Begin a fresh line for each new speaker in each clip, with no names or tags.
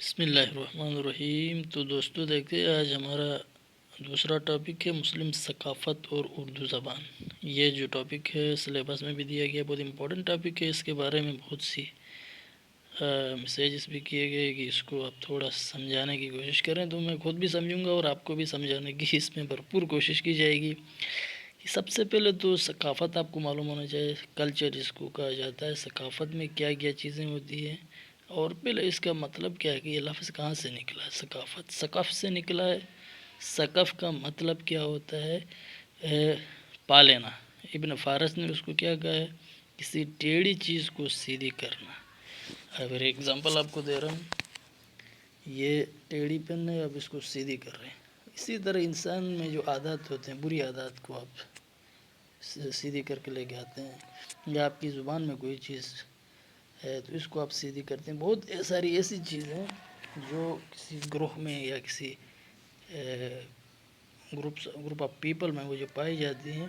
بسم اللہ الرحمن الرحیم۔ تو دوستو دیکھتے ہیں آج ہمارا دوسرا ٹاپک ہے مسلم ثقافت اور اردو زبان۔ یہ جو ٹاپک ہے سلیبس میں بھی دیا گیا، بہت امپورٹنٹ ٹاپک ہے۔ اس کے بارے میں بہت سی میسیجز بھی کیے گئے کہ اس کو آپ تھوڑا سمجھانے کی کوشش کریں، تو میں خود بھی سمجھوں گا اور آپ کو بھی سمجھانے کی اس میں بھرپور کوشش کی جائے گی۔ سب سے پہلے تو ثقافت آپ کو معلوم ہونا چاہیے، کلچر جس کو کہا جاتا ہے۔ ثقافت میں کیا کیا چیزیں ہوتی ہیں اور پہلے اس کا مطلب کیا ہے کہ یہ لفظ کہاں سے نکلا ہے۔ ثقافت ثقف سے نکلا ہے۔ ثقف کا مطلب کیا ہوتا ہے؟ پا لینا۔ ابن فارس نے اس کو کیا کہا ہے؟ کسی ٹیڑھی چیز کو سیدھی کرنا۔ اگر ایگزامپل آپ کو دے رہا ہوں، یہ ٹیڑھی پن ہے، اب اس کو سیدھی کر رہے ہیں۔ اسی طرح انسان میں جو عادات ہوتے ہیں، بری عادات کو آپ سیدھی کر کے لے کے آتے ہیں، یا آپ کی زبان میں کوئی چیز ہے تو اس کو آپ سیدھی کرتے ہیں۔ بہت ساری ایسی چیزیں جو کسی گروہ میں یا کسی گروپ آف پیپل میں وہ جو پائی جاتی ہیں،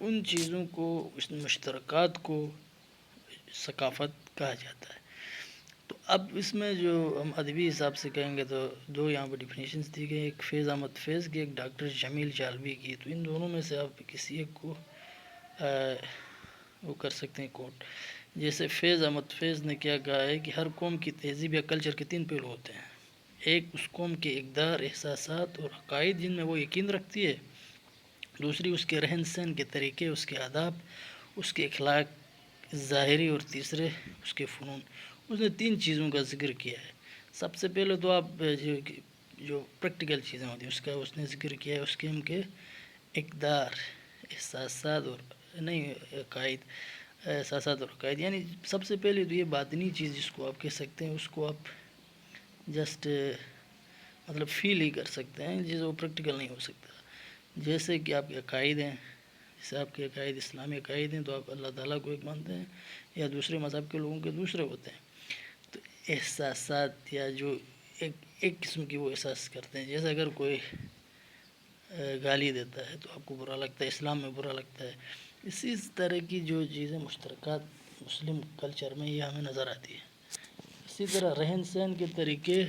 ان چیزوں کو، اس مشترکات کو ثقافت کہا جاتا ہے۔ تو اب اس میں جو ہم ادبی حساب سے کہیں گے تو دو یہاں پہ ڈیفینیشنز دی گئی، ایک فیض احمد فیض کی، ایک ڈاکٹر جمیل جالبی کی۔ تو ان دونوں میں سے آپ کسی ایک کو وہ کر سکتے ہیں کوٹ۔ جیسے فیض احمد فیض نے کیا کہا ہے کہ ہر قوم کی تہذیب یا کلچر کے تین پہلو ہوتے ہیں۔ ایک اس قوم کے اقدار، احساسات اور عقائد جن میں وہ یقین رکھتی ہے، دوسری اس کے رہن سہن کے طریقے، اس کے آداب، اس کے اخلاق ظاہری، اور تیسرے اس کے فنون۔ اس نے تین چیزوں کا ذکر کیا ہے۔ سب سے پہلے تو آپ جو پریکٹیکل چیزیں ہوتی ہیں اس نے ذکر کیا ہے، اس کے ان کے اقدار، احساسات اور عقائد، احساسات اور عقائد، یعنی سب سے پہلے تو یہ باطنی چیز جس کو آپ کہہ سکتے ہیں، اس کو آپ جسٹ مطلب فیل ہی کر سکتے ہیں، جس وہ پریکٹیکل نہیں ہو سکتا۔ جیسے کہ آپ کے عقائد ہیں، جیسے آپ کے عقائد اسلامی عقائد ہیں تو آپ اللہ تعالیٰ کو ایک مانتے ہیں، یا دوسرے مذہب کے لوگوں کے دوسرے ہوتے ہیں۔ تو احساسات یا جو ایک قسم کی وہ احساس کرتے ہیں، جیسے اگر کوئی گالی دیتا ہے تو آپ کو برا لگتا ہے، اسلام میں برا لگتا ہے۔ اسی طرح کی جو چیزیں مشترکات مسلم کلچر میں یہ ہمیں نظر آتی ہے۔ اسی طرح رہن سہن کے طریقے،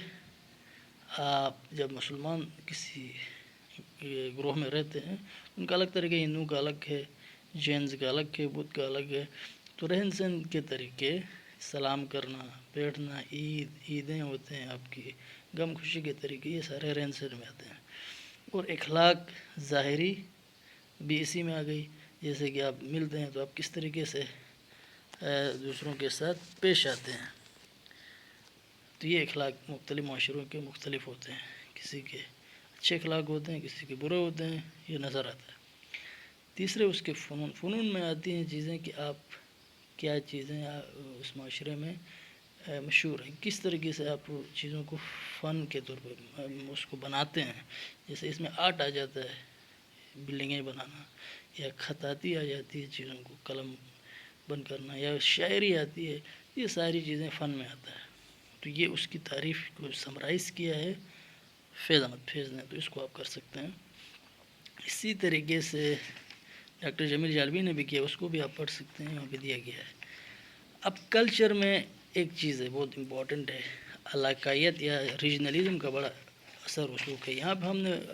آپ جب مسلمان کسی گروہ میں رہتے ہیں، ان کا الگ طریقہ، ہندو کا الگ ہے، جینز کا الگ ہے، بدھ کا الگ ہے۔ تو رہن سہن کے طریقے، سلام کرنا، بیٹھنا، عیدیں ہوتے ہیں آپ کی، غم خوشی کے طریقے، یہ سارے رہن سہن میں آتے ہیں۔ اور اخلاق ظاہری بھی اسی میں آ گئی، جیسے کہ آپ ملتے ہیں تو آپ کس طریقے سے دوسروں کے ساتھ پیش آتے ہیں۔ تو یہ اخلاق مختلف معاشروں کے مختلف ہوتے ہیں، کسی کے اچھے اخلاق ہوتے ہیں، کسی کے برے ہوتے ہیں، یہ نظر آتا ہے۔ تیسرے اس کے فنون میں آتی ہیں چیزیں کہ آپ کیا چیزیں اس معاشرے میں مشہور ہیں، کس طریقے سے آپ چیزوں کو فن کے طور پر اس کو بناتے ہیں۔ جیسے اس میں آرٹ آ جاتا ہے، بلڈنگیں بنانا، یا خطاطی آ جاتی ہے، چیزوں کو قلم بند کرنا، یا شاعری آتی ہے، یہ ساری چیزیں فن میں آتا ہے۔ تو یہ اس کی تعریف کو سمرائز کیا ہے فیض احمد فیض نے، تو اس کو آپ کر سکتے ہیں۔ اسی طریقے سے ڈاکٹر جمیل جالبی نے بھی کیا، اس کو بھی آپ پڑھ سکتے ہیں، وہاں پہ دیا گیا ہے۔ اب کلچر میں ایک چیز ہے بہت امپورٹنٹ ہے، علاقائیت یا ریجنلزم کا بڑا اثر رسوخ ہے۔ یہاں پہ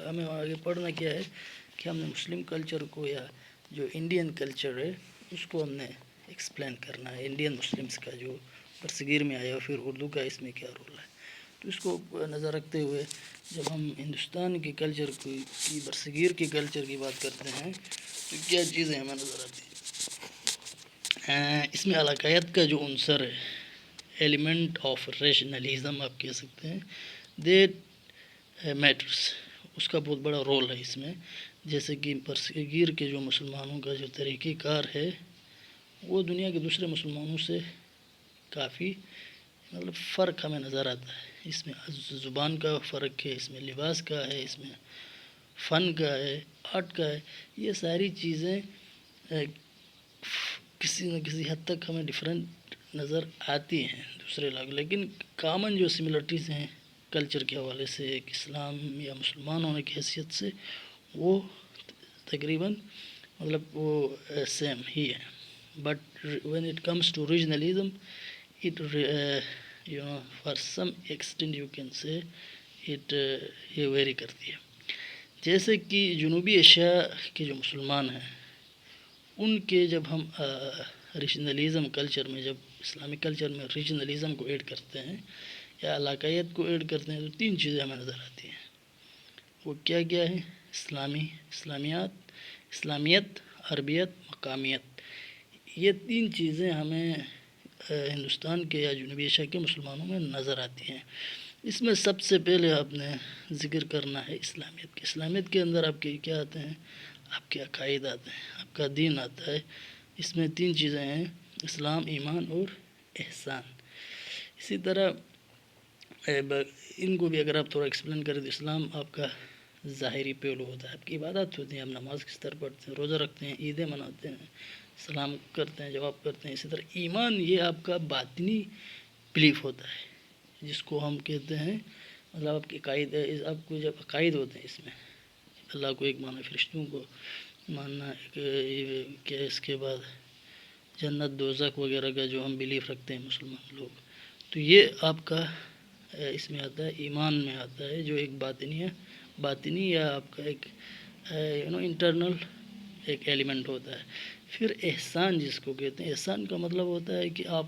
ہمیں آگے پڑھنا کیا ہے کہ ہم نے مسلم کلچر کو، یا جو انڈین کلچر ہے، اس کو ہم نے ایکسپلین کرنا ہے۔ انڈین مسلمس کا جو برصغیر میں آیا، پھر اردو کا اس میں کیا رول ہے، تو اس کو نظر رکھتے ہوئے جب ہم ہندوستان کے کلچر کی، برصغیر کے کلچر کی بات کرتے ہیں تو کیا چیزیں ہمیں نظر آتی ہیں۔ اس میں علاقائیت کا جو عنصر ہے، ایلیمنٹ آف ریشنلزم آپ کہہ سکتے ہیں، دیٹ میٹرس، اس کا بہت بڑا رول ہے اس میں۔ جیسے کہ برصغیر کے جو مسلمانوں کا جو طریقہ کار ہے، وہ دنیا کے دوسرے مسلمانوں سے کافی مطلب فرق ہمیں نظر آتا ہے۔ اس میں زبان کا فرق ہے، اس میں لباس کا ہے، اس میں فن کا ہے، آرٹ کا ہے۔ یہ ساری چیزیں کسی نہ کسی حد تک ہمیں ڈفرینٹ نظر آتی ہیں دوسرے علاقے، لیکن کامن جو سملرٹیز ہیں کلچر کے حوالے سے، ایک اسلام یا مسلمان ہونے کی حیثیت سے، وہ تقریباً مطلب وہ سیم ہی ہے۔ But when it comes to regionalism, for some extent you can say it یہ ویری کرتی ہے. جیسے کہ جنوبی ایشیا کے جو مسلمان ہیں ان کے جب ہم ریجنلزم کلچر میں، جب اسلامک کلچر میں ریجنلزم کو ایڈ کرتے ہیں یا علاقائیت کو ایڈ کرتے ہیں تو 3 چیزیں ہمیں نظر آتی ہیں. وہ کیا کیا ہے؟ اسلامیت، عربیت، مقامیت. یہ 3 چیزیں ہمیں ہندوستان کے یا جنوبی ایشیا کے مسلمانوں میں نظر آتی ہیں. اس میں سب سے پہلے آپ نے ذکر کرنا ہے اسلامیت کے. اسلامیت کے اندر آپ کے کیا آتے ہیں؟ آپ کے عقائد آتے ہیں، آپ کا دین آتا ہے. اس میں 3 چیزیں ہیں: اسلام، ایمان اور احسان. اسی طرح ان کو بھی اگر آپ تھوڑا ایکسپلین کریں تو اسلام آپ کا ظاہری پہلو ہوتا ہے، آپ کی عبادات ہوتی ہیں، آپ نماز کس طرح پڑھتے ہیں، روزہ رکھتے ہیں، عیدیں مناتے ہیں، سلام کرتے ہیں، جواب کرتے ہیں. اسی طرح ایمان یہ آپ کا باطنی بلیف ہوتا ہے، جس کو ہم کہتے ہیں مطلب آپ کے عقائد، آپ کو جب عقائد ہوتے ہیں اس میں اللہ کو ایک ماننا، فرشتوں کو ماننا، کہ اس کے بعد جنت دوزخ وغیرہ کا جو ہم بلیف رکھتے ہیں مسلمان لوگ، تو یہ آپ کا اس میں آتا ہے، ایمان میں آتا ہے، جو ایک باطنی یا آپ کا ایک انٹرنل ایک ایلیمنٹ ہوتا ہے. پھر احسان جس کو کہتے ہیں، احسان کا مطلب ہوتا ہے کہ آپ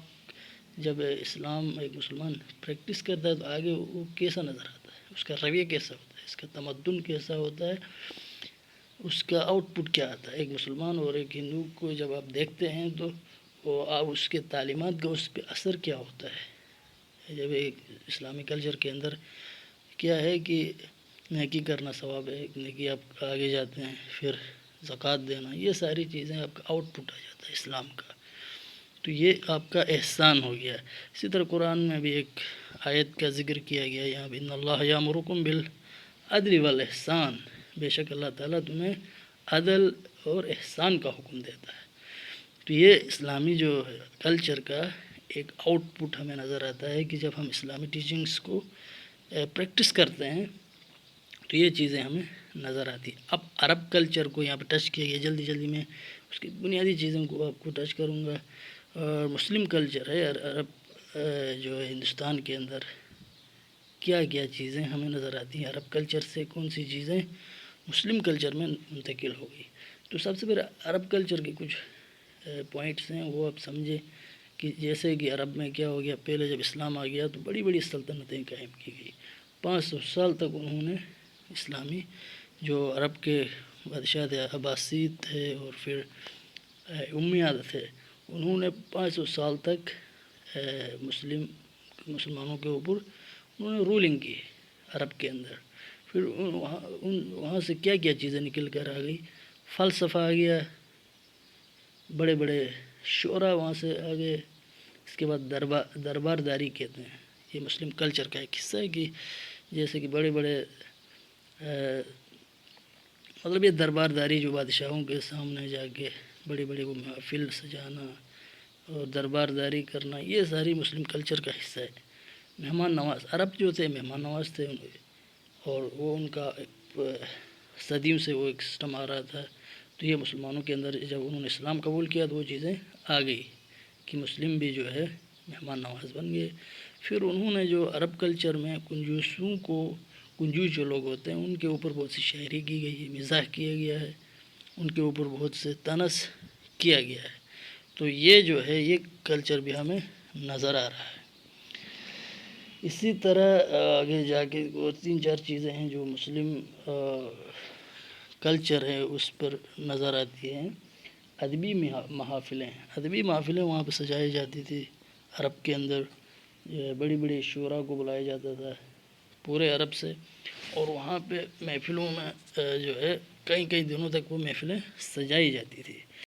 جب اسلام ایک مسلمان پریکٹس کرتا ہے تو آگے وہ کیسا نظر آتا ہے، اس کا رویہ کیسا ہوتا ہے، اس کا تمدن کیسا ہوتا ہے، اس کا آؤٹ پٹ کیا آتا ہے. ایک مسلمان اور ایک ہندو کو جب آپ دیکھتے ہیں تو آپ اس کے تعلیمات کا اس پہ اثر کیا ہوتا ہے. جب ایک اسلامی کلچر کے اندر کیا ہے کہ نیکی کرنا ثواب ہے، نیکی آپ آگے جاتے ہیں، پھر زکوٰۃ دینا، یہ ساری چیزیں آپ کا آؤٹ پٹ آ جاتا ہے اسلام کا، تو یہ آپ کا احسان ہو گیا. اسی طرح قرآن میں بھی ایک آیت کا ذکر کیا گیا یہاں بھی، ان اللہ یامرکم بالعدل والاحسان، بے شک اللہ تعالیٰ تمہیں عدل اور احسان کا حکم دیتا ہے. تو یہ اسلامی جو کلچر کا ایک آؤٹ پٹ ہمیں نظر آتا ہے کہ جب ہم اسلامی ٹیچنگس کو پریکٹس کرتے ہیں تو یہ چیزیں ہمیں نظر آتی. اب عرب کلچر کو یہاں پہ ٹچ کیا گیا، جلدی میں اس کی بنیادی چیزوں کو آپ کو ٹچ کروں گا. اور مسلم کلچر ہے، عرب جو ہے ہندوستان کے اندر کیا چیزیں ہمیں نظر آتی ہیں، عرب کلچر سے کون سی چیزیں مسلم کلچر میں منتقل ہو گئی. تو سب سے پہلے عرب کلچر کے کچھ پوائنٹس ہیں وہ آپ سمجھے کہ جیسے کہ عرب میں کیا ہو گیا. پہلے جب اسلام آ گیا تو بڑی سلطنتیں قائم کی گئی، 500 سال تک انہوں نے اسلامی جو عرب کے بادشاہ تھے، عباسید تھے اور پھر امیاد تھے، انہوں نے 500 سال تک مسلمانوں کے اوپر انہوں نے رولنگ کی عرب کے اندر. پھر وہاں سے کیا چیزیں نکل کر آ گئی، فلسفہ آ گیا، بڑے شعراء وہاں سے آ گئے. اس کے بعد دربارداری کہتے ہیں، یہ مسلم کلچر کا ایک حصہ ہے کہ جیسے کہ بڑے مطلب یہ دربارداری جو بادشاہوں کے سامنے جا کے بڑے وہ محفل سجانا اور دربارداری کرنا، یہ ساری مسلم کلچر کا حصہ ہے. مہمان نواز، عرب جو تھے مہمان نواز تھے، اور وہ ان کا صدیوں سے وہ ایک سسٹم آ رہا تھا. تو یہ مسلمانوں کے اندر جب انہوں نے اسلام قبول کیا تو وہ چیزیں آ گئی کہ مسلم بھی جو ہے مہمان نواز بن گئے. پھر انہوں نے جو عرب کلچر میں کنجوس جو لوگ ہوتے ہیں ان کے اوپر بہت سی شاعری کی گئی ہے، مزاح کیا گیا ہے، ان کے اوپر بہت سے طنز کیا گیا ہے. تو یہ جو ہے یہ کلچر بھی ہمیں نظر آ رہا ہے. اسی طرح آگے جا کے 3-4 چیزیں ہیں جو مسلم کلچر ہے اس پر نظر آتی ہیں. ادبی محافلیں وہاں پہ سجائی جاتی تھی عرب کے اندر، بڑی شعراء کو بلایا جاتا تھا پورے عرب سے، اور وہاں پہ محفلوں میں جو ہے کئی دنوں تک وہ محفلیں سجائی جاتی تھی.